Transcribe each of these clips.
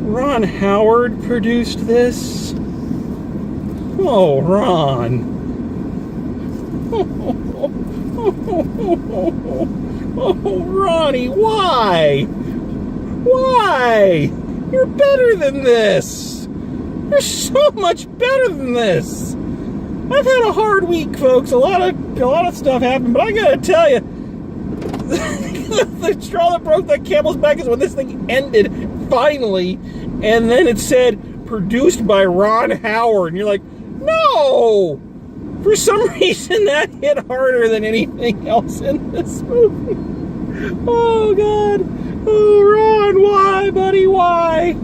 Ron Howard produced this? Oh, Ron. Oh, Ronnie, why? Why? You're better than this. You're so much better than this. I've had a hard week, folks. A lot of stuff happened, but I gotta tell you, the straw that broke that camel's back is when this thing ended, finally, and then it said, produced by Ron Howard, and you're like, no! For some reason, that hit harder than anything else in this movie. Oh, God. Oh, Ron, why, buddy, why?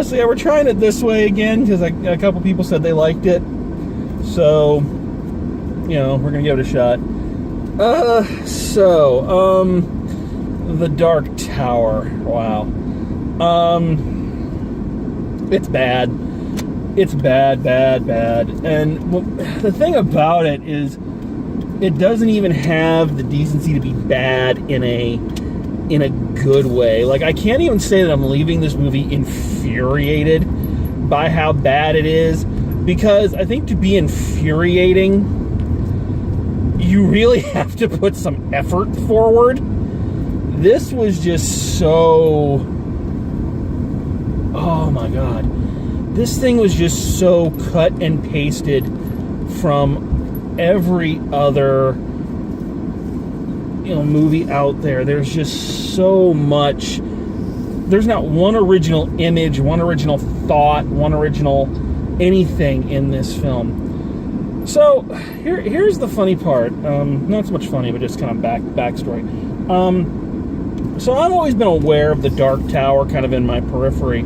So, yeah, we're trying it this way again, because a couple people said they liked it. So, you know, we're going to give it a shot. The Dark Tower. Wow. It's bad. It's bad. And the thing about it is, it doesn't even have the decency to be bad in a good way. Like, I can't even say that I'm leaving this movie infuriated by how bad it is, because I think to be infuriating, you really have to put some effort forward. This was just so... Oh my God. This thing was just so cut and pasted from every other, you know, movie out there. There's just so much. There's not one original image, one original thought, one original anything in this film. So here's the funny part. Not so much funny, but just kind of backstory. So I've always been aware of the Dark Tower, kind of in my periphery.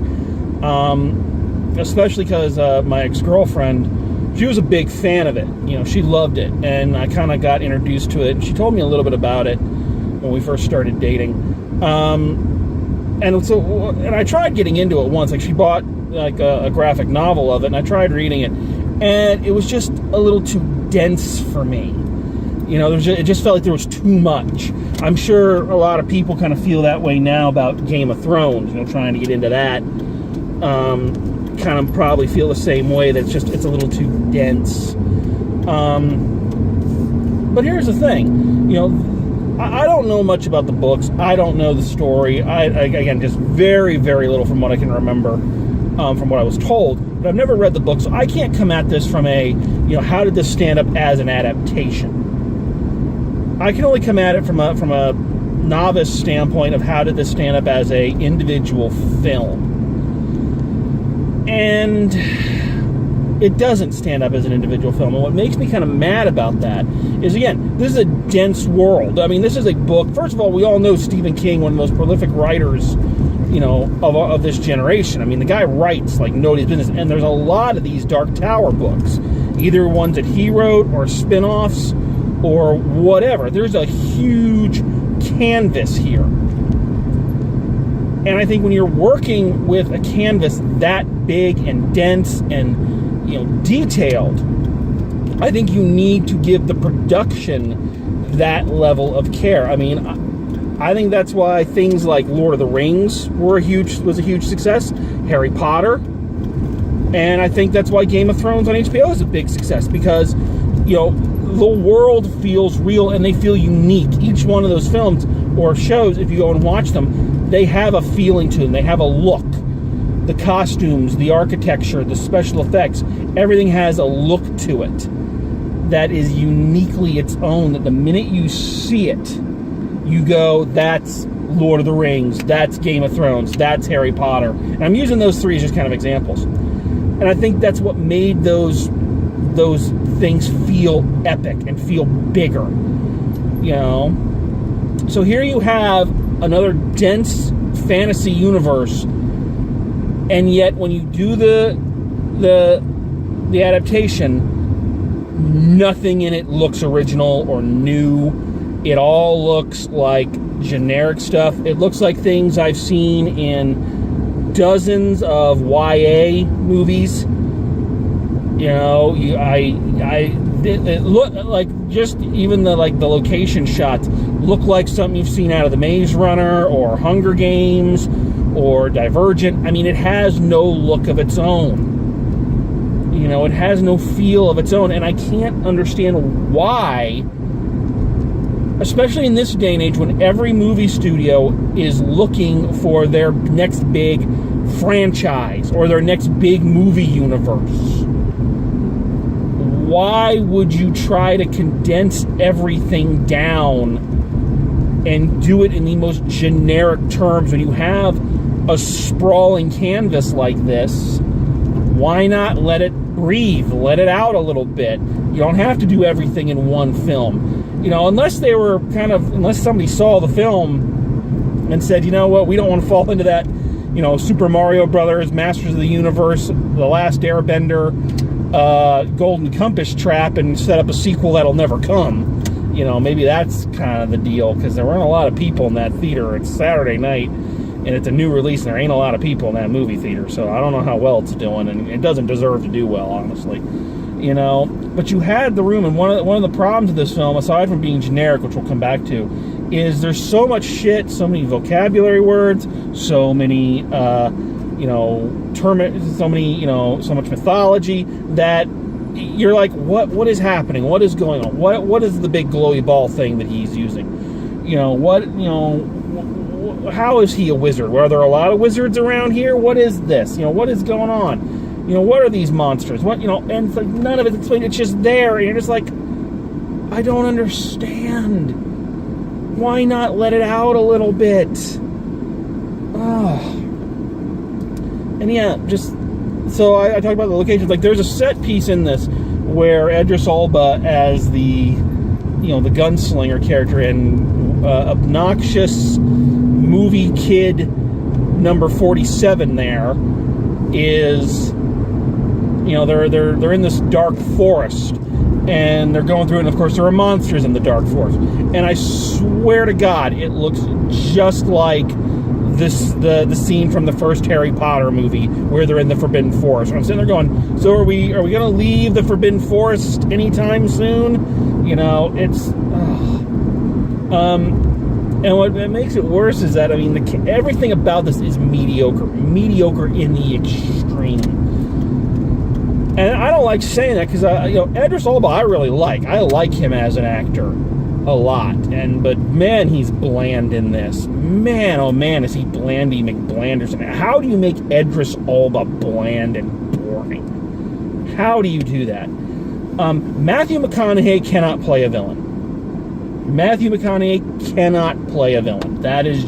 Especially because my ex-girlfriend, she was a big fan of it. You know, she loved it, and I kind of got introduced to it. And she told me a little bit about it when we first started dating. And I tried getting into it once. Like, she bought like a graphic novel of it, and I tried reading it, and it was just a little too dense for me. You know, it just felt like there was too much. I'm sure a lot of people kind of feel that way now about Game of Thrones. You know, trying to get into that. Kind of probably feel the same way, that it's a little too dense. But here's the thing, you know, I don't know much about the books. I don't know the story. Again, just very, very little from what I can remember, from what I was told. But I've never read the book, so I can't come at this from a, you know, how did this stand up as an adaptation? I can only come at it from a novice standpoint of how did this stand up as a individual film. And it doesn't stand up as an individual film. And what makes me kind of mad about that is, again, this is a dense world. I mean, this is a book. First of all, we all know Stephen King, one of the most prolific writers, you know, of this generation. I mean, the guy writes like nobody's business. And there's a lot of these Dark Tower books, either ones that he wrote or spin-offs or whatever. There's a huge canvas here. And I think when you're working with a canvas that big and dense and, you know, detailed, I think you need to give the production that level of care. I mean, I think that's why things like Lord of the Rings was a huge success, Harry Potter, and I think that's why Game of Thrones on HBO is a big success, because, you know, the world feels real and they feel unique. Each one of those films or shows, if you go and watch them, they have a feeling to them. They have a look. The costumes, the architecture, the special effects, everything has a look to it that is uniquely its own, that the minute you see it, you go, that's Lord of the Rings, that's Game of Thrones, that's Harry Potter. And I'm using those three as just kind of examples. And I think that's what made those things feel epic and feel bigger. You know? So here you have another dense fantasy universe, and yet when you do the adaptation, nothing in it looks original or new. It all looks like generic stuff. It looks like things I've seen in dozens of YA movies. You know, it look like, just even the location shots look like something you've seen out of the Maze Runner or Hunger Games or Divergent. I mean, it has no look of its own. You know, it has no feel of its own, and I can't understand why, especially in this day and age when every movie studio is looking for their next big franchise or their next big movie universe. Why would you try to condense everything down and do it in the most generic terms when you have a sprawling canvas like this? Why not let it breathe, let it out a little bit? You don't have to do everything in one film. You know, unless somebody saw the film and said, you know what, we don't want to fall into that, you know, Super Mario Brothers, Masters of the Universe, The Last Airbender, Golden Compass trap and set up a sequel that'll never come. You know, maybe that's kind of the deal, because there weren't a lot of people in that theater. It's Saturday night, and it's a new release, and there ain't a lot of people in that movie theater, so I don't know how well it's doing, and it doesn't deserve to do well, honestly. You know, but you had the room, and one of the problems of this film, aside from being generic, which we'll come back to, is there's so much shit, so many vocabulary words, so many, so much mythology, that you're like, what is happening? What is going on? What is the big glowy ball thing that he's using? How is he a wizard? Are there a lot of wizards around here? What is this? You know, what is going on? You know, what are these monsters? What, you know, and it's like none of it's explained. It's just there, and you're just like, I don't understand. Why not let it out a little bit? Oh. And yeah, just so I talked about the locations. Like, there's a set piece in this where Idris Elba as the gunslinger character and obnoxious movie kid number 47 there is, you know, they're in this dark forest and they're going through it, and of course there are monsters in the dark forest, and I swear to God it looks just like the scene from the first Harry Potter movie where they're in the Forbidden Forest. I'm sitting there going, so are we going to leave the Forbidden Forest anytime soon? You know, it's and what makes it worse is that, I mean, everything about this is mediocre in the extreme. And I don't like saying that because Idris Elba I really like. I like him as an actor a lot, but man, he's bland in this. Man, oh man, is he Blandy McBlanderson. How do you make Idris Elba bland and boring? How do you do that? Matthew McConaughey cannot play a villain. Matthew McConaughey cannot play a villain. That's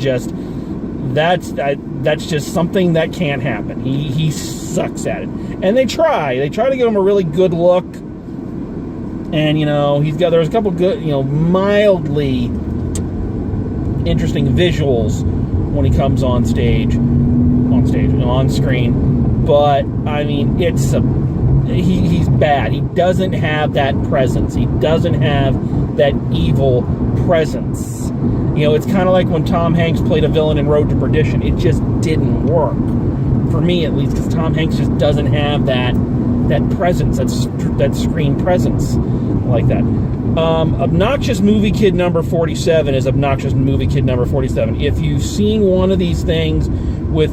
just something that can't happen. He sucks at it. And they try to give him a really good look. And, you know, there's a couple good, you know, mildly interesting visuals when he comes on screen. But, I mean, he's bad. He doesn't have that presence. He doesn't have that evil presence. You know, it's kind of like when Tom Hanks played a villain in Road to Perdition. It just didn't work. For me, at least, because Tom Hanks just doesn't have that presence, that screen presence like that. Obnoxious Movie Kid number 47 is Obnoxious Movie Kid number 47. If you've seen one of these things with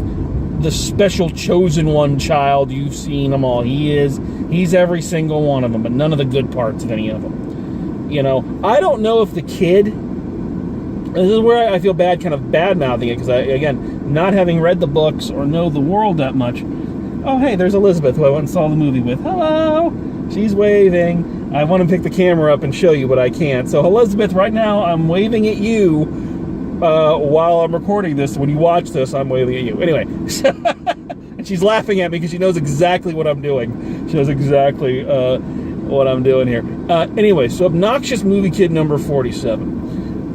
the special chosen one child, you've seen them all. He's every single one of them, but none of the good parts of any of them. You know, I don't know if the kid, this is where I feel bad kind of bad-mouthing it, because again, not having read the books or know the world that much. Oh, hey, there's Elizabeth, who I went and saw the movie with. Hello! She's waving. I want to pick the camera up and show you, but I can't. So, Elizabeth, right now, I'm waving at you while I'm recording this. When you watch this, I'm waving at you. Anyway, and she's laughing at me because she knows exactly what I'm doing. She knows exactly what I'm doing here. Anyway, so Obnoxious Movie Kid number 47.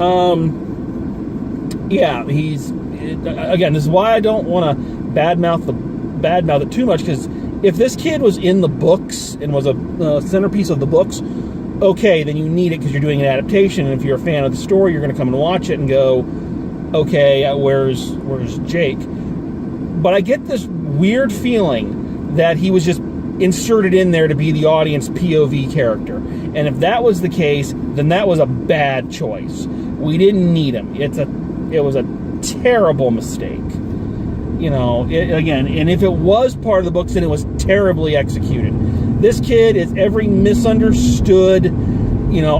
Yeah, he's... Again, this is why I don't want to badmouth it too much, because if this kid was in the books and was a centerpiece of the books, okay, then you need it because you're doing an adaptation, and if you're a fan of the story, you're going to come and watch it and go, okay, where's Jake? But I get this weird feeling that he was just inserted in there to be the audience POV character, and if that was the case, then that was a bad choice. We didn't need him. It was a terrible mistake. again, and if it was part of the books, then it was terribly executed. This kid is every misunderstood,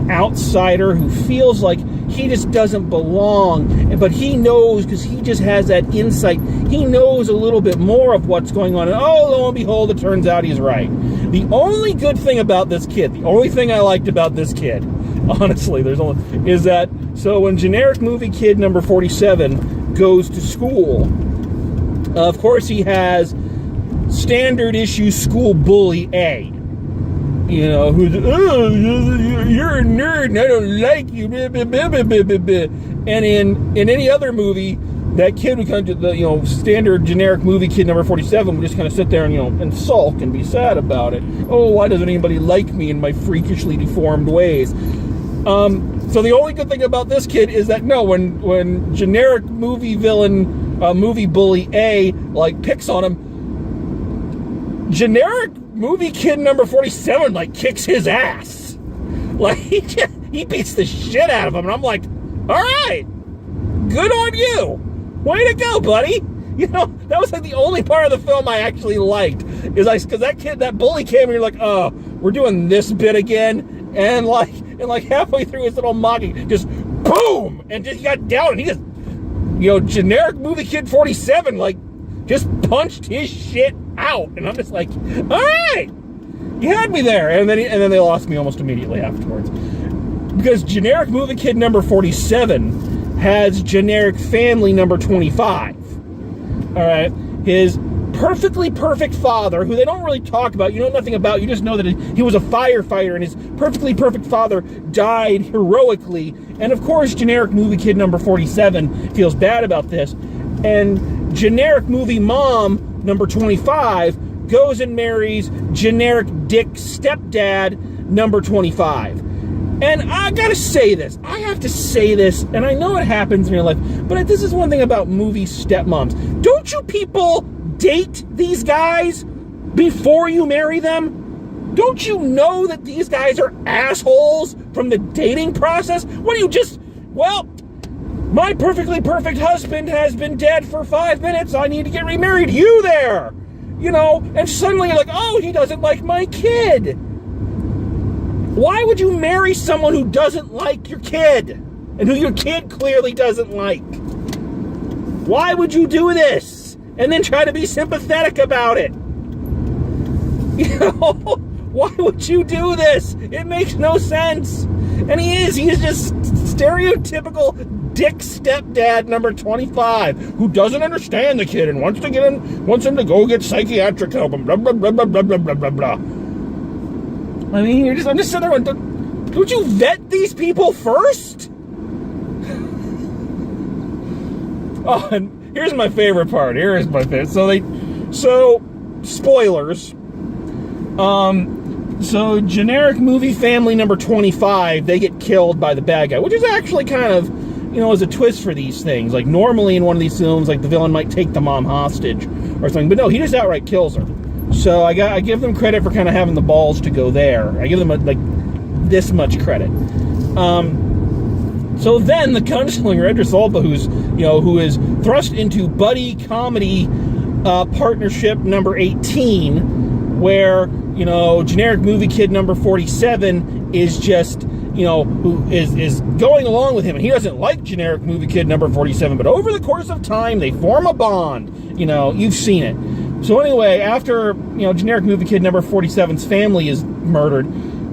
outsider who feels like he just doesn't belong, but he knows, because he just has that insight. He knows a little bit more of what's going on, and lo and behold, it turns out he's right. The only good thing about this kid, the only thing I liked about this kid, honestly, is that, so when generic movie kid number 47 goes to school, of course he has standard issue school bully A. Who's, you're a nerd and I don't like you. And in any other movie, that kid would come to the, standard generic movie kid number 47 would just kind of sit there and sulk and be sad about it. Oh, why doesn't anybody like me in my freakishly deformed ways? So the only good thing about this kid is that, no, when generic movie villain, movie bully A, picks on him, generic movie kid number 47 kicks his ass. He beats the shit out of him, and I'm like, all right, good on you, way to go, buddy. That was the only part of the film I actually liked, is because that bully came and you're like, oh, we're doing this bit again, and halfway through his little mocking, just boom, and he got down, and he just, generic movie kid 47 just punched his shit out, and I'm just like, all right, you had me there. And then they lost me almost immediately afterwards, because generic movie kid number 47 has generic family number 25. All right, his perfectly perfect father, who they don't really talk about, nothing about, you just know that he was a firefighter, and his perfectly perfect father died heroically. And of course, generic movie kid number 47 feels bad about this, and generic movie mom number 25 goes and marries generic dick stepdad number 25. And I gotta say this, I have to say this, and I know it happens in real life, but this is one thing about movie stepmoms. Don't you people date these guys before you marry them? Don't you know that these guys are assholes from the dating process? What do you just, my perfectly perfect husband has been dead for 5 minutes, I need to get remarried. You there! And suddenly you're like, oh, he doesn't like my kid. Why would you marry someone who doesn't like your kid? And who your kid clearly doesn't like? Why would you do this? And then try to be sympathetic about it? Why would you do this? It makes no sense. And he's just stereotypical dick stepdad number 25 who doesn't understand the kid and wants him to go get psychiatric help and blah blah blah blah blah blah blah blah. I mean, I'm just sitting there going, don't you vet these people first? Oh, and here's my favorite part. So spoilers. So generic movie family number 25, they get killed by the bad guy, which is actually kind of, as a twist for these things. Normally in one of these films, the villain might take the mom hostage or something, but no, he just outright kills her. So I give them credit for kind of having the balls to go there. I give them this much credit. So then the gunslinger Idris Elba, who is thrust into buddy comedy partnership number 18, where generic movie kid number 47 is just, who is going along with him, and he doesn't like generic movie kid number 47, but over the course of time, they form a bond. You've seen it. So anyway, after, generic movie kid number 47's family is murdered,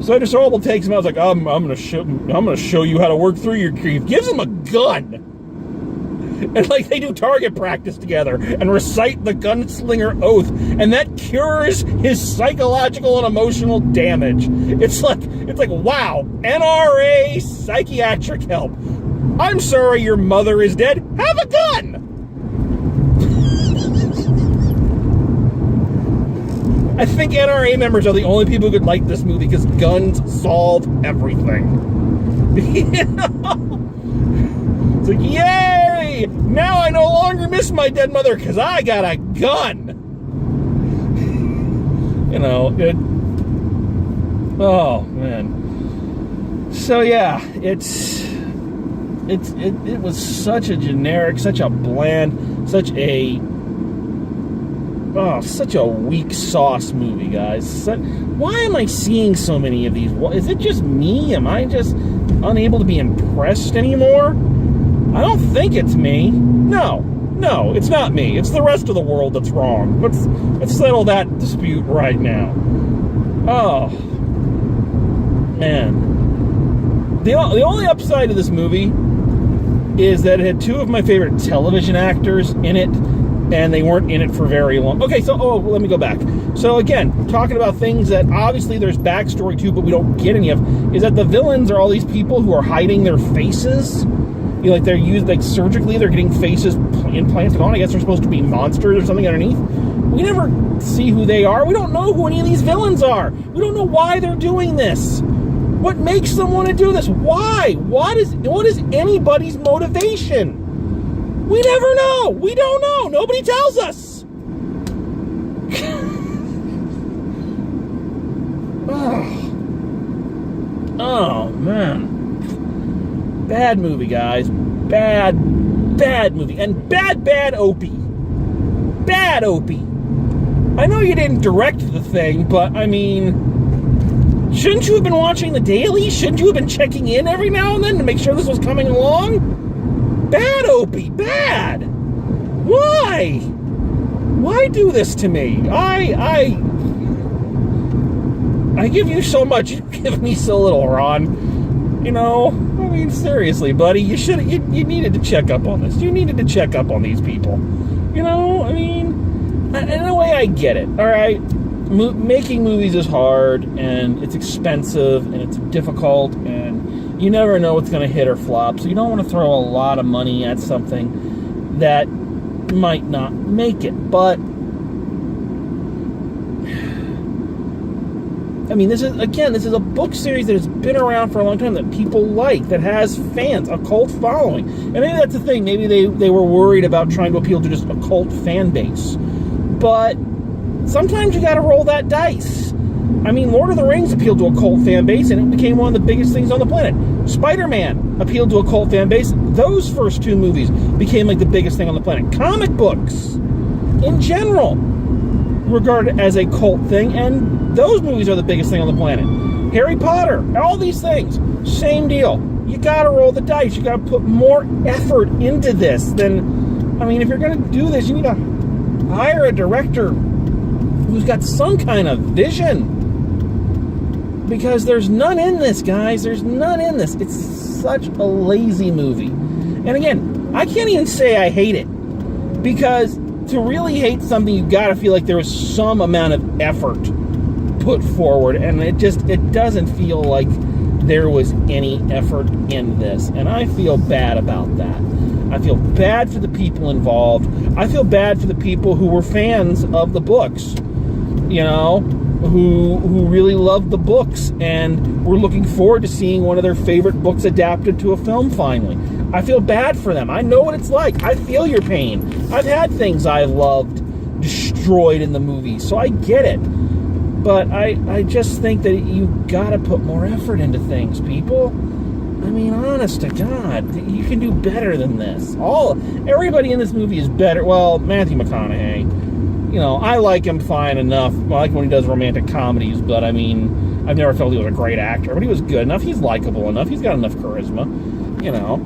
so Idris Elba takes him out, like, I'm gonna show you how to work through your grief. Gives him a gun. And they do target practice together and recite the gunslinger oath, and that cures his psychological and emotional damage. It's like wow, NRA psychiatric help. I'm sorry your mother is dead. Have a gun. I think NRA members are the only people who could like this movie because guns solve everything. It's like, yay! Now I no longer miss my dead mother because I got a gun. Oh man. So yeah, it was such a generic, such a bland, such a such a weak sauce movie, guys. Why am I seeing so many of these? Is it just me? Am I just unable to be impressed anymore? I don't think it's me. No, it's not me. It's the rest of the world that's wrong. Let's settle that dispute right now. Oh, man. The only upside to this movie is that it had two of my favorite television actors in it, and they weren't in it for very long. Okay, so, let me go back. So, again, talking about things that obviously there's backstory to, but we don't get any of, is that the villains are all these people who are hiding their faces. You know, like they're used, like surgically, they're getting faces implanted on. I guess they're supposed to be monsters or something underneath. We never see who they are. We don't know who any of these villains are. We don't know why they're doing this. What makes them want to do this? Why? What is anybody's motivation? We never know. We don't know. Nobody tells us. Oh, man. Bad movie, guys. Bad movie. And bad Opie. Bad Opie. I know you didn't direct the thing, but, I mean, shouldn't you have been watching the daily? Shouldn't you have been checking in every now and then to make sure this was coming along? Bad, Opie, bad. Why? Why do this to me? I give you so much, you give me so little, Ron. You know, I mean, seriously, buddy, you needed to check up on this. You needed to check up on these people. You know, I mean, in a way, I get it. All right, making movies is hard, and it's expensive, and it's difficult, and you never know what's going to hit or flop, so you don't want to throw a lot of money at something that might not make it. But I mean, this is a book series that has been around for a long time, that people like, that has fans, a cult following. And maybe that's the thing. Maybe they were worried about trying to appeal to just a cult fan base. But sometimes you got to roll that dice. I mean, Lord of the Rings appealed to a cult fan base, and it became one of the biggest things on the planet. Spider-Man appealed to a cult fan base. Those first two movies became like the biggest thing on the planet. Comic books, in general, regarded as a cult thing, and those movies are the biggest thing on the planet. Harry Potter, all these things, same deal. You gotta roll the dice. You gotta put more effort into this than, I mean, if you're gonna do this, you need to hire a director who's got some kind of vision. Because there's none in this, guys. There's none in this. It's such a lazy movie. And again, I can't even say I hate it. Because to really hate something, you've got to feel like there was some amount of effort put forward. And it doesn't feel like there was any effort in this. And I feel bad about that. I feel bad for the people involved. I feel bad for the people who were fans of the books. You know, who really loved the books and were looking forward to seeing one of their favorite books adapted to a film finally. I feel bad for them. I know what it's like. I feel your pain. I've had things I loved destroyed in the movies, so I get it. But I just think that you gotta put more effort into things, people. I mean, honest to God, you can do better than this. Everybody in this movie is better. Well, Matthew McConaughey. You know, I like him fine enough. I like when he does romantic comedies, but I mean, I've never felt he was a great actor, but he was good enough. He's likable enough. He's got enough charisma, you know.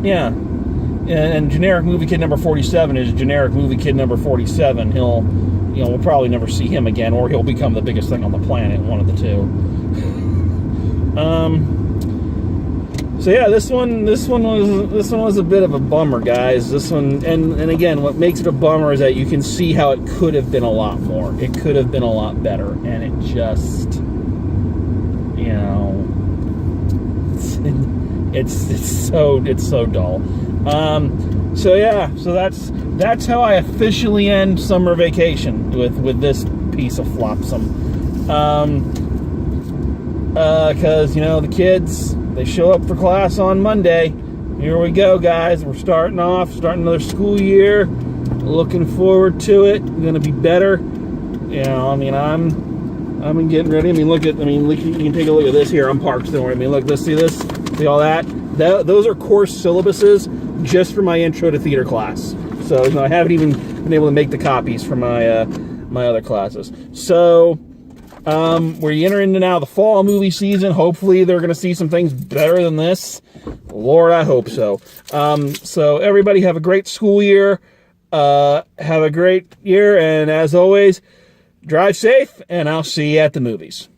Yeah. And generic movie kid number 47 is generic movie kid number 47. We'll probably never see him again, or he'll become the biggest thing on the planet, one of the two. So yeah, this one was a bit of a bummer, guys. This one, and again, what makes it a bummer is that you can see how it could have been a lot more. It could have been a lot better, and it just, you know, it's so dull. So yeah, so that's how I officially end summer vacation with this piece of flopsome. Because you know the kids. They show up for class on Monday. Here we go, guys. We're starting another school year. Looking forward to it. Going to be better. You know, I mean, I'm getting ready. I mean, look, you can take a look at this here. I'm parked still. I mean, look, let's see this. See all that? Those are course syllabuses just for my intro to theater class. So I haven't even been able to make the copies for my my other classes. So we're entering into now the fall movie season. Hopefully they're going to see some things better than this. Lord, I hope so. So everybody have a great school year. Have a great year. And as always, drive safe, and I'll see you at the movies.